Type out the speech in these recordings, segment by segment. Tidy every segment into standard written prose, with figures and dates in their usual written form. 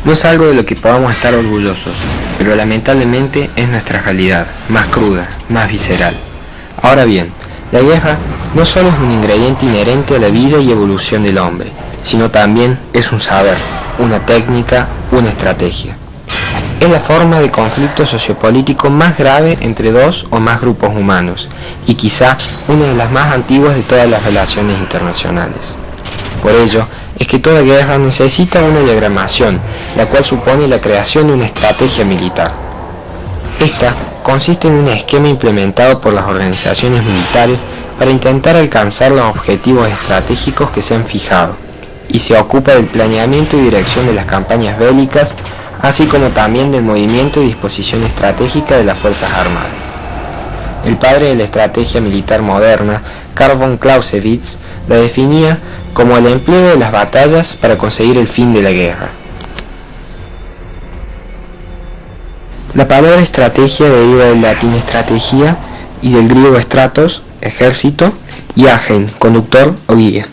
No es algo de lo que podamos estar orgullosos, pero lamentablemente es nuestra realidad, más cruda, más visceral. Ahora bien, la guerra no solo es un ingrediente inherente a la vida y evolución del hombre, sino también es un saber, una técnica, una estrategia. Es la forma de conflicto sociopolítico más grave entre dos o más grupos humanos, y quizá una de las más antiguas de todas las relaciones internacionales. Por ello, es que toda guerra necesita una diagramación, la cual supone la creación de una estrategia militar. Esta consiste en un esquema implementado por las organizaciones militares para intentar alcanzar los objetivos estratégicos que se han fijado, y se ocupa del planeamiento y dirección de las campañas bélicas, así como también del movimiento y disposición estratégica de las Fuerzas Armadas. El padre de la estrategia militar moderna, Karl von Clausewitz, la definía como el empleo de las batallas para conseguir el fin de la guerra. La palabra estrategia deriva del latín estrategia y del griego stratos, ejército, y agen, conductor o guía.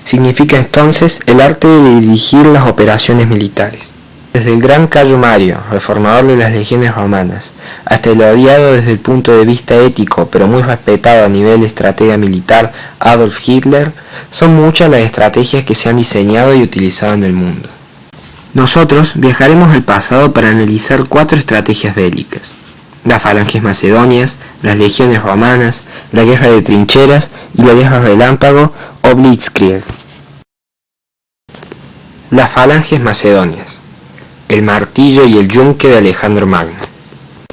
Significa entonces el arte de dirigir las operaciones militares. Desde el gran Cayo Mario, reformador de las legiones romanas, hasta el odiado desde el punto de vista ético, pero muy respetado a nivel de estratega militar, Adolf Hitler, son muchas las estrategias que se han diseñado y utilizado en el mundo. Nosotros viajaremos al pasado para analizar 4 estrategias bélicas: las falanges macedonias, las legiones romanas, la guerra de trincheras y la guerra relámpago o Blitzkrieg. Las falanges macedonias. El martillo y el yunque de Alejandro Magno.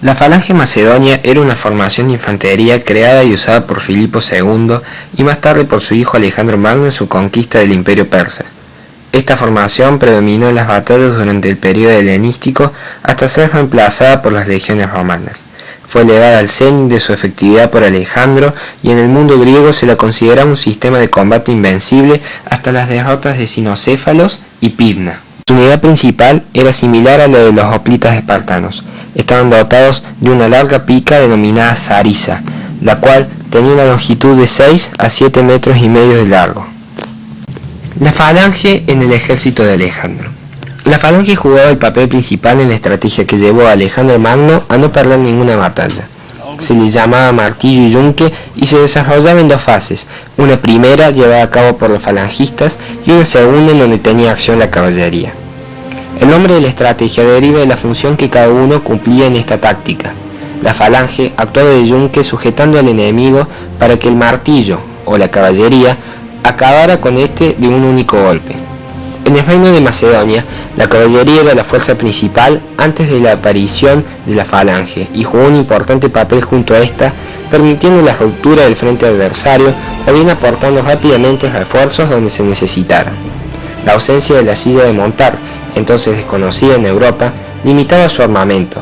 La falange macedonia era una formación de infantería creada y usada por Filipo II y más tarde por su hijo Alejandro Magno en su conquista del Imperio Persa. Esta formación predominó en las batallas durante el periodo helenístico hasta ser reemplazada por las legiones romanas. Fue elevada al cenit de su efectividad por Alejandro y en el mundo griego se la consideraba un sistema de combate invencible hasta las derrotas de Cinocéfalos y Pydna. Su unidad principal era similar a la de los hoplitas espartanos. Estaban dotados de una larga pica denominada sarisa, la cual tenía una longitud de 6 a 7 metros y medio de largo. La falange en el ejército de Alejandro. La falange jugaba el papel principal en la estrategia que llevó a Alejandro Magno a no perder ninguna batalla. Se le llamaba martillo y yunque y se desarrollaba en 2 fases, una primera llevada a cabo por los falangistas y una segunda en donde tenía acción la caballería. El nombre de la estrategia deriva de la función que cada uno cumplía en esta táctica. La falange actuaba de yunque sujetando al enemigo para que el martillo o la caballería acabara con este de un único golpe. En el reino de Macedonia, la caballería era la fuerza principal antes de la aparición de la falange y jugó un importante papel junto a esta, permitiendo la ruptura del frente adversario o bien aportando rápidamente refuerzos donde se necesitaran. La ausencia de la silla de montar, entonces desconocida en Europa, limitaba su armamento.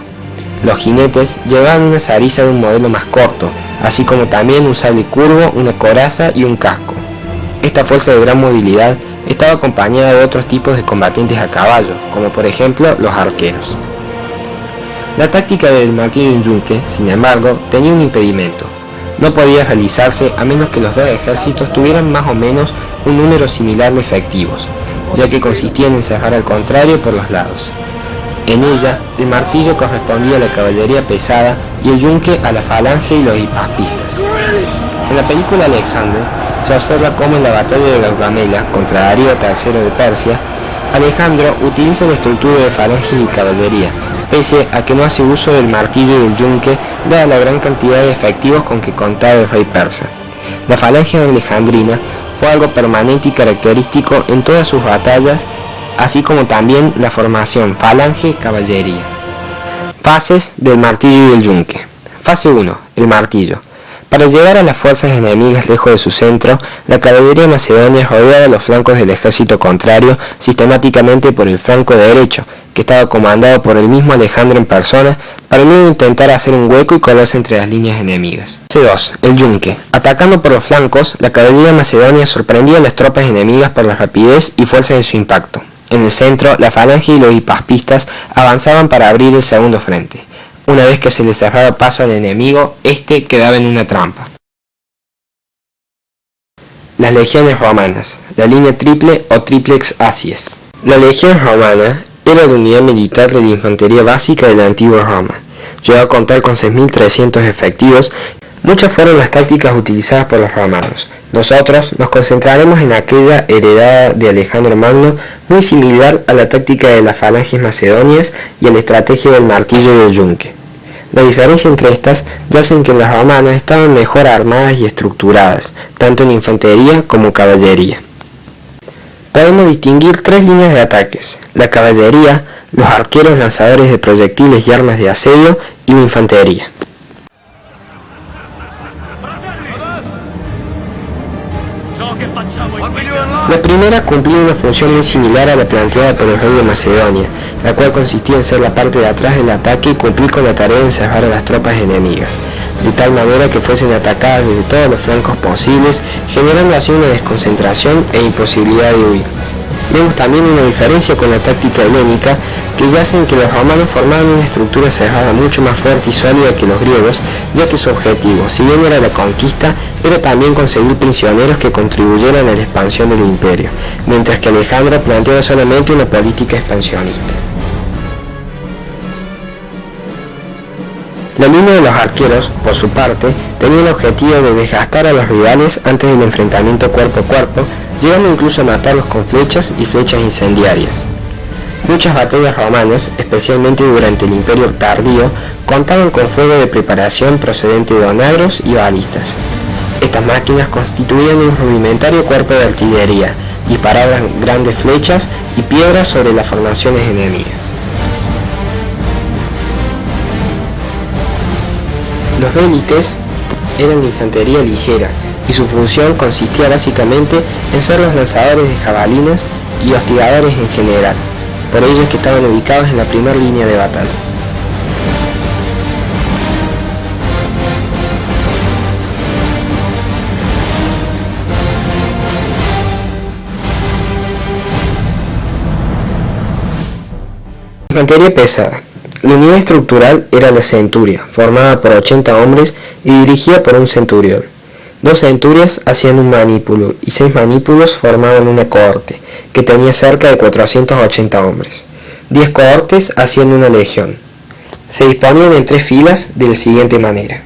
Los jinetes llevaban una sarisa de un modelo más corto, así como también un sable curvo, una coraza y un casco. Esta fuerza de gran movilidad estaba acompañada de otros tipos de combatientes a caballo, como por ejemplo los arqueros. La táctica del martillo y yunque, sin embargo, tenía un impedimento. No podía realizarse a menos que los 2 ejércitos tuvieran más o menos un número similar de efectivos, ya que consistía en encerrar al contrario por los lados. En ella, el martillo correspondía a la caballería pesada y el yunque a la falange y los hipaspistas. En la película Alexander, se observa cómo en la batalla de Gaugamela contra Darío III de Persia, Alejandro utiliza la estructura de falanges y caballería, pese a que no hace uso del martillo y del yunque, dada la gran cantidad de efectivos con que contaba el rey persa. La falange alejandrina fue algo permanente y característico en todas sus batallas, así como también la formación falange-caballería. Fases del martillo y del yunque. Fase 1. El martillo. Para llegar a las fuerzas enemigas lejos de su centro, la caballería macedonia rodeaba los flancos del ejército contrario sistemáticamente por el flanco derecho, que estaba comandado por el mismo Alejandro en persona, para luego intentar hacer un hueco y colarse entre las líneas enemigas. Fase 2. El yunque. Atacando por los flancos, la caballería macedonia sorprendía a las tropas enemigas por la rapidez y fuerza de su impacto. En el centro, la falange y los hipaspistas avanzaban para abrir el segundo frente. Una vez que se le cerraba paso al enemigo, este quedaba en una trampa. Las legiones romanas, la línea triple o triplex acies. La legión romana era la unidad militar de la infantería básica de la antigua Roma. Llegó a contar con 6.300 efectivos. Muchas fueron las tácticas utilizadas por los romanos. Nosotros nos concentraremos en aquella heredada de Alejandro Magno, muy similar a la táctica de las falanges macedonias y a la estrategia del martillo y del yunque. La diferencia entre estas yace en que las romanas estaban mejor armadas y estructuradas, tanto en infantería como caballería. Podemos distinguir tres líneas de ataques: la caballería, los arqueros lanzadores de proyectiles y armas de asedio, y la infantería. La primera cumplía una función muy similar a la planteada por el rey de Macedonia, la cual consistía en ser la parte de atrás del ataque y cumplir con la tarea de encerrar a las tropas enemigas, de tal manera que fuesen atacadas desde todos los flancos posibles, generando así una desconcentración e imposibilidad de huir. Vemos también una diferencia con la táctica helénica, que yace en que los romanos formaban una estructura cerrada mucho más fuerte y sólida que los griegos, ya que su objetivo, si bien era la conquista, era también conseguir prisioneros que contribuyeran a la expansión del imperio, mientras que Alejandro planteaba solamente una política expansionista. La línea de los arqueros, por su parte, tenía el objetivo de desgastar a los rivales antes del enfrentamiento cuerpo a cuerpo, llegando incluso a matarlos con flechas y flechas incendiarias. Muchas batallas romanas, especialmente durante el Imperio Tardío, contaban con fuego de preparación procedente de onagros y balistas. Estas máquinas constituían un rudimentario cuerpo de artillería, disparaban grandes flechas y piedras sobre las formaciones enemigas. Los vélites eran de infantería ligera, y su función consistía básicamente en ser los lanzadores de jabalinas y hostigadores en general. Por ello es que estaban ubicados en la primera línea de batalla. Infantería pesada. La unidad estructural era la centuria, formada por 80 hombres y dirigida por un centurión. 2 centurias hacían un manípulo y 6 manípulos formaban una cohorte, que tenía cerca de 480 hombres. 10 cohortes hacían una legión. Se disponían en 3 filas de la siguiente manera.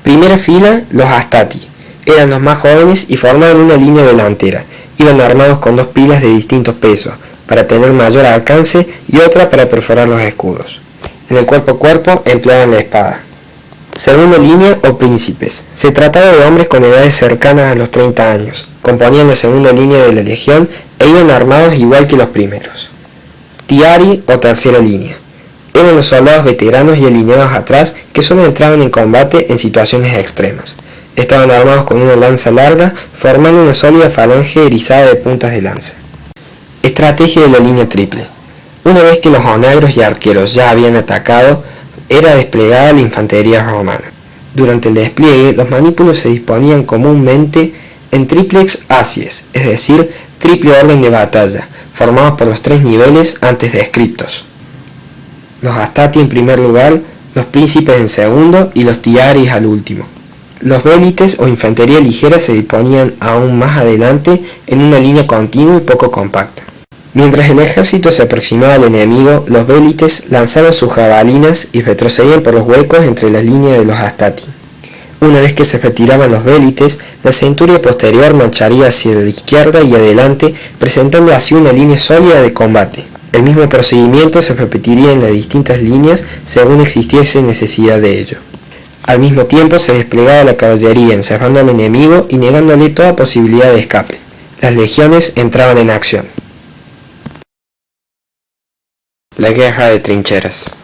Primera fila, los astati. Eran los más jóvenes y formaban una línea delantera. Iban armados con 2 pilas de distintos pesos, para tener mayor alcance, y otra para perforar los escudos. En el cuerpo a cuerpo empleaban la espada. Segunda línea o príncipes. Se trataba de hombres con edades cercanas a los 30 años. Componían la segunda línea de la legión e iban armados igual que los primeros. Tiari o tercera línea. Eran los soldados veteranos y alineados atrás que solo entraban en combate en situaciones extremas. Estaban armados con una lanza larga, formando una sólida falange erizada de puntas de lanza. Estrategia de la línea triple. Una vez que los onagros y arqueros ya habían atacado, era desplegada la infantería romana. Durante el despliegue, los manípulos se disponían comúnmente en triplex acies, es decir, triple orden de batalla, formados por los 3 niveles antes descriptos. Los astati en primer lugar, los príncipes en segundo y los tiaris al último. Los vélites o infantería ligera se disponían aún más adelante en una línea continua y poco compacta. Mientras el ejército se aproximaba al enemigo, los vélites lanzaban sus jabalinas y retrocedían por los huecos entre las líneas de los astati. Una vez que se retiraban los vélites, la centuria posterior marcharía hacia la izquierda y adelante, presentando así una línea sólida de combate. El mismo procedimiento se repetiría en las distintas líneas según existiese necesidad de ello. Al mismo tiempo se desplegaba la caballería encerrando al enemigo y negándole toda posibilidad de escape. Las legiones entraban en acción. La guerra de trincheras.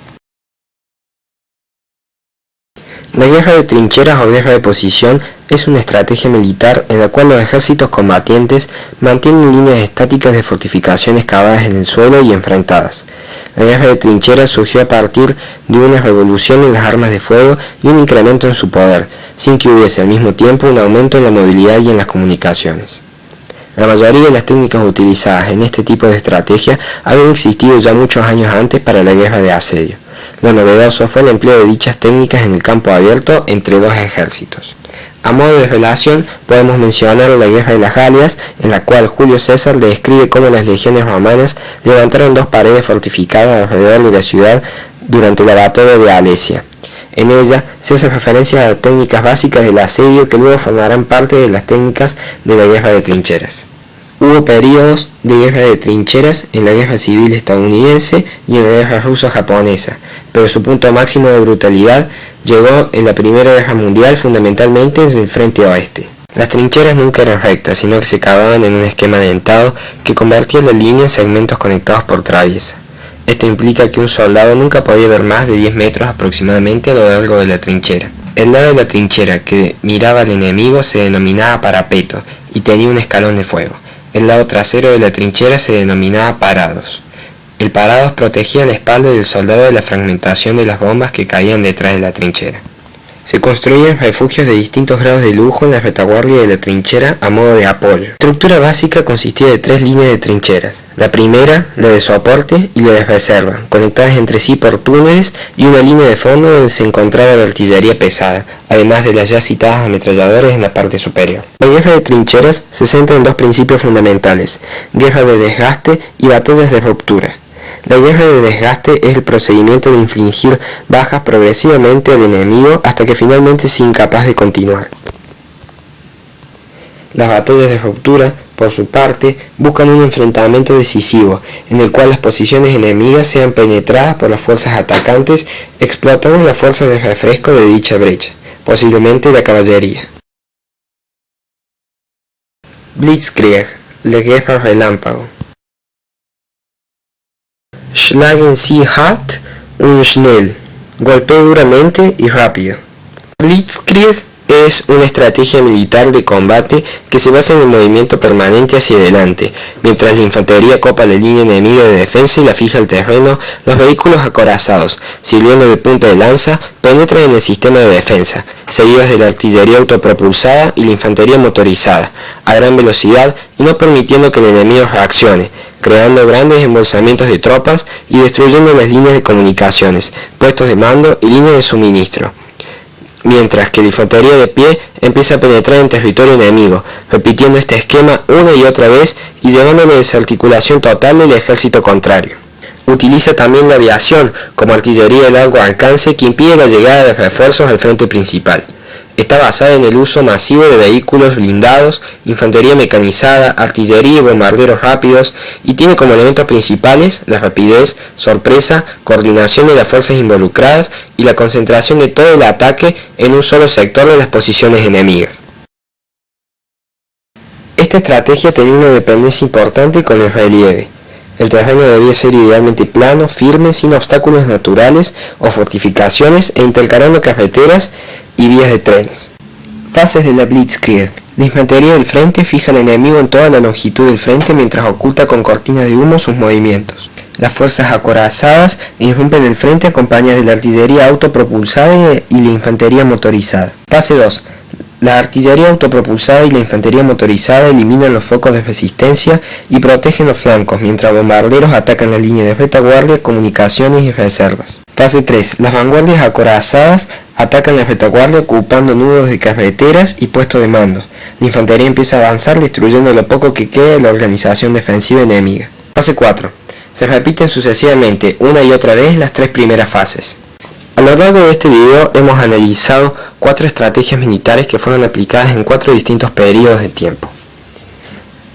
La guerra de trincheras o guerra de posición es una estrategia militar en la cual los ejércitos combatientes mantienen líneas estáticas de fortificaciones cavadas en el suelo y enfrentadas. La guerra de trincheras surgió a partir de una revolución en las armas de fuego y un incremento en su poder, sin que hubiese al mismo tiempo un aumento en la movilidad y en las comunicaciones. La mayoría de las técnicas utilizadas en este tipo de estrategia habían existido ya muchos años antes para la guerra de asedio. Lo novedoso fue el empleo de dichas técnicas en el campo abierto entre 2 ejércitos. A modo de relación, podemos mencionar la Guerra de las Galias, en la cual Julio César describe cómo las legiones romanas levantaron 2 paredes fortificadas alrededor de la ciudad durante la batalla de Alesia. En ella se hace referencia a técnicas básicas del asedio que luego formarán parte de las técnicas de la guerra de trincheras. Hubo periodos de guerra de trincheras en la guerra civil estadounidense y en la guerra ruso-japonesa, pero su punto máximo de brutalidad llegó en la Primera Guerra Mundial, fundamentalmente en el frente oeste. Las trincheras nunca eran rectas, sino que se cavaban en un esquema dentado que convertía la línea en segmentos conectados por traviesa. Esto implica que un soldado nunca podía ver más de 10 metros aproximadamente a lo largo de la trinchera. El lado de la trinchera que miraba al enemigo se denominaba parapeto y tenía un escalón de fuego. El lado trasero de la trinchera se denominaba parados. El parados protegía la espalda del soldado de la fragmentación de las bombas que caían detrás de la trinchera. Se construían refugios de distintos grados de lujo en la retaguardia de la trinchera a modo de apoyo. La estructura básica consistía de 3 líneas de trincheras. La primera, la de soporte y la de reserva, conectadas entre sí por túneles, y una línea de fondo donde se encontraba la artillería pesada, además de las ya citadas ametralladoras en la parte superior. La guerra de trincheras se centra en 2 principios fundamentales: guerra de desgaste y batallas de ruptura. La guerra de desgaste es el procedimiento de infligir bajas progresivamente al enemigo hasta que finalmente sea incapaz de continuar. Las batallas de ruptura, por su parte, buscan un enfrentamiento decisivo, en el cual las posiciones enemigas sean penetradas por las fuerzas atacantes, explotando las fuerzas de refresco de dicha brecha, posiblemente la caballería. Blitzkrieg, la guerra relámpago. Schlagen Sie hart und schnell. Golpee duramente y rápido. Blitzkrieg es una estrategia militar de combate que se basa en el movimiento permanente hacia adelante. Mientras la infantería copa la línea enemiga de defensa y la fija al terreno, los vehículos acorazados, sirviendo de punta de lanza, penetran en el sistema de defensa, seguidos de la artillería autopropulsada y la infantería motorizada, a gran velocidad y no permitiendo que el enemigo reaccione, creando grandes embolsamientos de tropas y destruyendo las líneas de comunicaciones, puestos de mando y líneas de suministro. Mientras que la infantería de pie empieza a penetrar en territorio enemigo, repitiendo este esquema una y otra vez y llevando a la desarticulación total del ejército contrario. Utiliza también la aviación como artillería de largo alcance que impide la llegada de refuerzos al frente principal. Está basada en el uso masivo de vehículos blindados, infantería mecanizada, artillería y bombarderos rápidos, y tiene como elementos principales la rapidez, sorpresa, coordinación de las fuerzas involucradas y la concentración de todo el ataque en un solo sector de las posiciones enemigas. Esta estrategia tenía una dependencia importante con el relieve. El terreno debía ser idealmente plano, firme, sin obstáculos naturales o fortificaciones e intercalando carreteras y vías de trenes. Fases de la Blitzkrieg. La infantería del frente fija al enemigo en toda la longitud del frente mientras oculta con cortinas de humo sus movimientos. Las fuerzas acorazadas irrumpen el frente acompañadas de la artillería autopropulsada y la infantería motorizada. Fase 2. La artillería autopropulsada y la infantería motorizada eliminan los focos de resistencia y protegen los flancos, mientras bombarderos atacan la línea de retaguardia, comunicaciones y reservas. Fase 3. Las vanguardias acorazadas atacan la retaguardia ocupando nudos de carreteras y puestos de mando. La infantería empieza a avanzar destruyendo lo poco que queda de la organización defensiva enemiga. Fase 4. Se repiten sucesivamente una y otra vez las 3 primeras fases. A lo largo de este video hemos analizado 4 estrategias militares que fueron aplicadas en 4 distintos periodos de tiempo.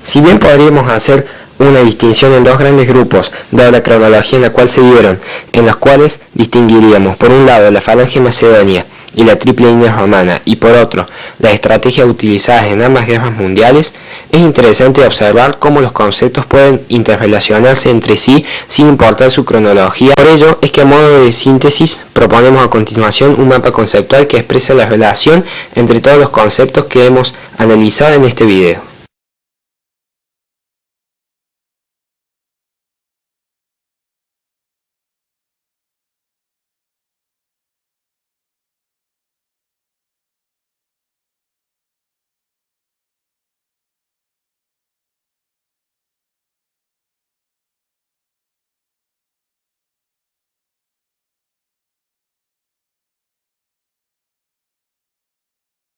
Si bien podríamos hacer una distinción en 2 grandes grupos, dada la cronología en la cual se dieron, en las cuales distinguiríamos por un lado la falange macedonia y la triple línea romana, y por otro, las estrategias utilizadas en ambas guerras mundiales, es interesante observar cómo los conceptos pueden interrelacionarse entre sí sin importar su cronología. Por ello es que a modo de síntesis proponemos a continuación un mapa conceptual que expresa la relación entre todos los conceptos que hemos analizado en este video.